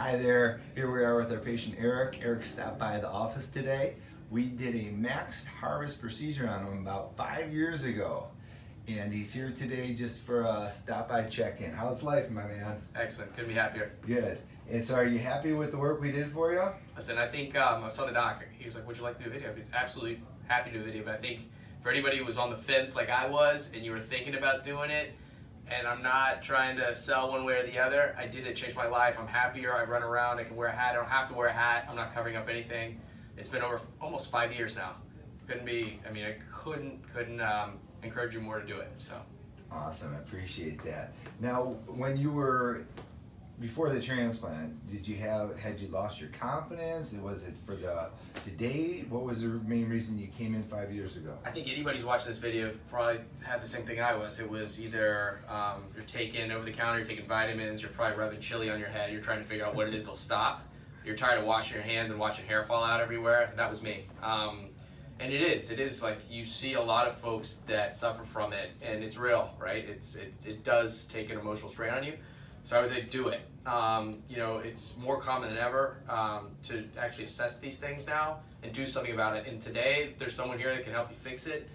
Hi there, here we are with our patient Eric. Eric stopped by the office today. We did a max harvest procedure on him about 5 years ago. And he's here today just for a stop-by check-in. How's life, my man? Excellent, couldn't be happier. Good. And so are you happy with the work we did for you? Listen, I think I was telling the doc, he's like, would you like to do a video? I'd be absolutely happy to do a video, but I think for anybody who was on the fence like I was and you were thinking about doing it, and I'm not trying to sell one way or the other, I did it, changed my life. I'm happier, I run around, I can wear a hat, I don't have to wear a hat, I'm not covering up anything. It's been over almost 5 years now. I couldn't encourage you more to do it, so. Awesome, I appreciate that. Now, when you were, before the transplant, had you lost your confidence? Was it for today? What was the main reason you came in 5 years ago? I think anybody who's watching this video probably had the same thing I was. It was either you're taking over the counter, you're taking vitamins, you're probably rubbing chili on your head, you're trying to figure out what it is that'll stop. You're tired of washing your hands and watching hair fall out everywhere. That was me. And it is like you see a lot of folks that suffer from it, and it's real, right? It does take an emotional strain on you. So I would say do it. It's more common than ever to actually assess these things now and do something about it. And today, there's someone here that can help you fix it.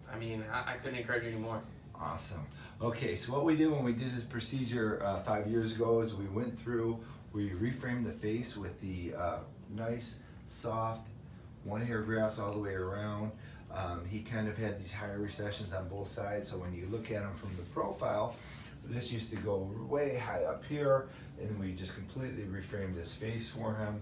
I couldn't encourage you anymore. Awesome. Okay, so what we did when we did this procedure 5 years ago is we went through, we reframed the face with the nice, soft, one-hair grafts all the way around. He kind of had these higher recessions on both sides, so when you look at him from the profile, this used to go way high up here, and we just completely reframed his face for him.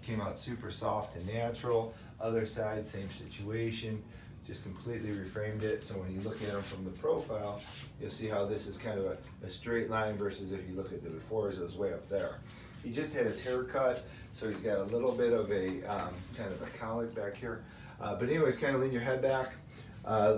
Came out super soft and natural. Other side, same situation, just completely reframed it. So when you look at him from the profile, you'll see how this is kind of a straight line versus if you look at the befores, it was way up there. He just had his hair cut, so he's got a little bit of a kind of a colic back here. But anyways, kind of lean your head back.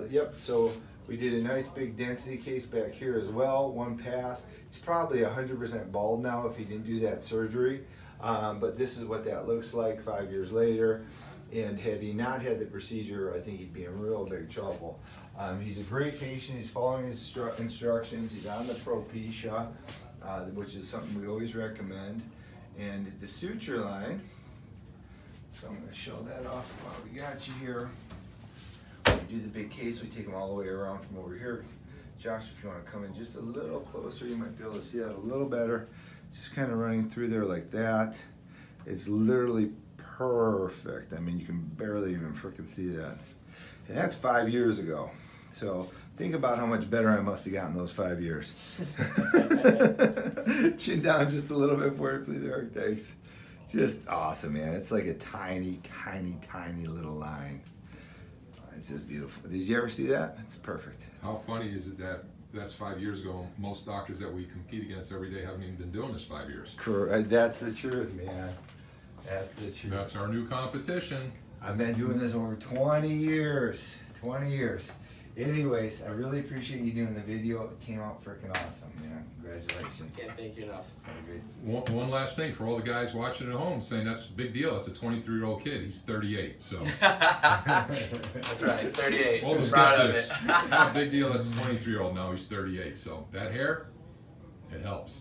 Yep, so we did a nice big density case back here as well, one pass. He's probably 100% bald now if he didn't do that surgery. But this is what that looks like 5 years later. And had he not had the procedure, I think he'd be in real big trouble. He's a great patient, he's following his instructions, he's on the Propecia, which is something we always recommend. And the suture line, so I'm gonna show that off while we got you here. When we do the big case, we take them all the way around from over here. Josh, if you want to come in just a little closer, you might be able to see that a little better. It's just kind of running through there like that. It's literally perfect. You can barely even freaking see that. And that's 5 years ago. So think about how much better I must have gotten those 5 years. Chin down just a little bit for it, please, Eric. Thanks. Just awesome, man. It's like a tiny, tiny, tiny little line. It's just beautiful. Did you ever see that? It's perfect. How funny is it that that's 5 years ago? Most doctors that we compete against every day haven't even been doing this 5 years. Correct. That's the truth, man. That's the truth. That's our new competition. I've been doing this over 20 years. 20 years. Anyways, I really appreciate you doing the video. It came out freaking awesome, man. Congratulations. Can't thank you enough. Have a great One last thing for all the guys watching at home saying that's a big deal. It's a 23-year-old kid. He's 38, so. That's right, 38. All the Proud of it. skeptics. Not a big deal. That's a 23-year-old. Now he's 38. So that hair, it helps.